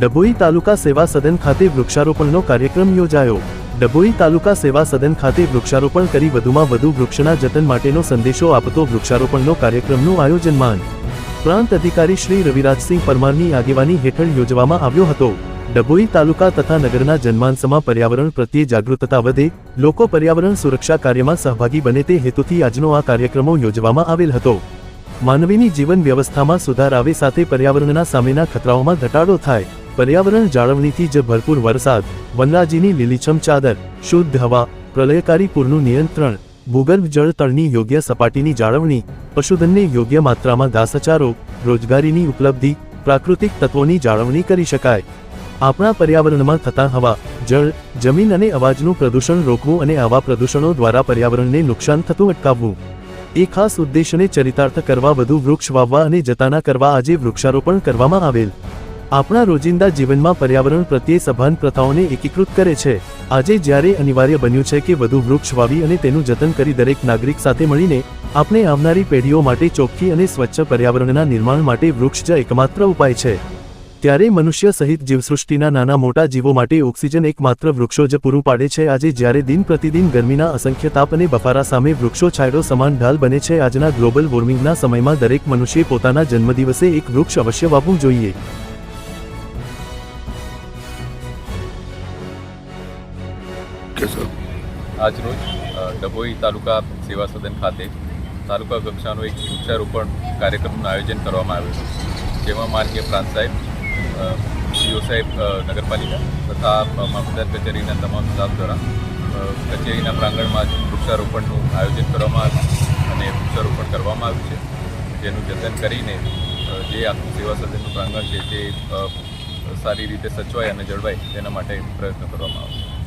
ડભોઈ તાલુકા સેવા સદન ખાતે વૃક્ષારોપણનો કાર્યક્રમ યોજાયો। ડભોઈ તાલુકા સેવા સદન ખાતે વૃક્ષારોપણ કરી વધુમાં વધુ વૃક્ષના જતન માટેનો સંદેશો આપતો વૃક્ષારોપણનો કાર્યક્રમનું આયોજન પ્રાંત અધિકારી શ્રી રવિરાજસિંહ પરમારની આગેવાની હેઠળ યોજવામાં આવ્યો હતો। ડભોઈ તાલુકા તથા નગરના જનમાનસમાં પર્યાવરણ પ્રત્યે જાગૃતતા વધે, લોકો પર્યાવરણ સુરક્ષા કાર્યમાં સહભાગી બને તે હેતુથી આજનો આ કાર્યક્રમો યોજવામાં આવેલ હતો। માનવીની જીવન વ્યવસ્થામાં સુધાર આવે સાથે પર્યાવરણના સામેના ખતરાઓમાં ઘટાડો થાય, પર્યાવરણ જાળવણીથી જ ભરપૂર વરસાદ, વનરાજીની લીલીછમ ચાદર, શુદ્ધ હવા, પ્રલયકારી પૂરનું નિયંત્રણ, ભૂગર્ભ જળ તળની યોગ્ય સપાટીની જાળવણી, પશુધનને યોગ્ય માત્રામાં ઘાસચારો, રોજગારીની ઉપલબ્ધિ, પ્રાકૃતિક તત્વોની જાળવણી કરી શકાય। આપણા પર્યાવરણમાં થતા હવા, જળ, જમીન અને અવાજનું પ્રદૂષણ રોકવું અને આવા પ્રદૂષણો દ્વારા પર્યાવરણને નુકસાન થતું અટકાવવું એ ખાસ ઉદ્દેશને ચરિતાર્થ કરવા વધુ વૃક્ષ વાવવા અને જતાના કરવા આજે વૃક્ષારોપણ કરવામાં આવેલ। આપણા રોજિંદા જીવનમાં પર્યાવરણ પ્રત્યે સભાન પ્રથાઓને એકીકૃત કરે છે। આજે જ્યારે અનિવાર્ય બન્યું છે કે વધુ વૃક્ષ વાવી અને તેનું જતન કરી દરેક નાગરિક સાથે મળીને આપણે આવનારી પેઢીઓ માટે ચોખ્ખી અને સ્વચ્છ પર્યાવરણના નિર્માણ માટે વૃક્ષ જ એકમાત્ર ઉપાય છે, ત્યારે મનુષ્ય સહિત જીવસૃષ્ટિના નાના મોટા જીવો માટે ઓક્સિજન એકમાત્ર વૃક્ષો જ પૂરું પાડે છે। આજે જ્યારે દિન પ્રતિદિન ગરમીના અસંખ્ય તાપ અને બફારા સામે વૃક્ષો છાંયડો સમાન ઢાલ બને છે, આજના ગ્લોબલ વોર્મિંગના સમયમાં દરેક મનુષ્યે પોતાના જન્મદિવસે એક વૃક્ષ અવશ્ય વાવવું જોઈએ। આજરોજ ડભોઈ તાલુકા સેવા સદન ખાતે તાલુકા કક્ષાનો એક વૃક્ષારોપણ કાર્યક્રમનું આયોજન કરવામાં આવ્યું છે, જેમાં માનનીય પ્રાંત સાહેબ, સીઓ સાહેબ નગરપાલિકા તથા મામલતદાર કચેરીના તમામ સ્ટાફ દ્વારા કચેરીના પ્રાંગણમાં વૃક્ષારોપણનું આયોજન કરવામાં આવ્યું અને વૃક્ષારોપણ કરવામાં આવ્યું છે, જેનું જતન કરીને જે આખું સેવા સદનનું પ્રાંગણ છે તે સારી રીતે સચવાય અને જળવાય તેના માટે પ્રયત્ન કરવામાં આવશે।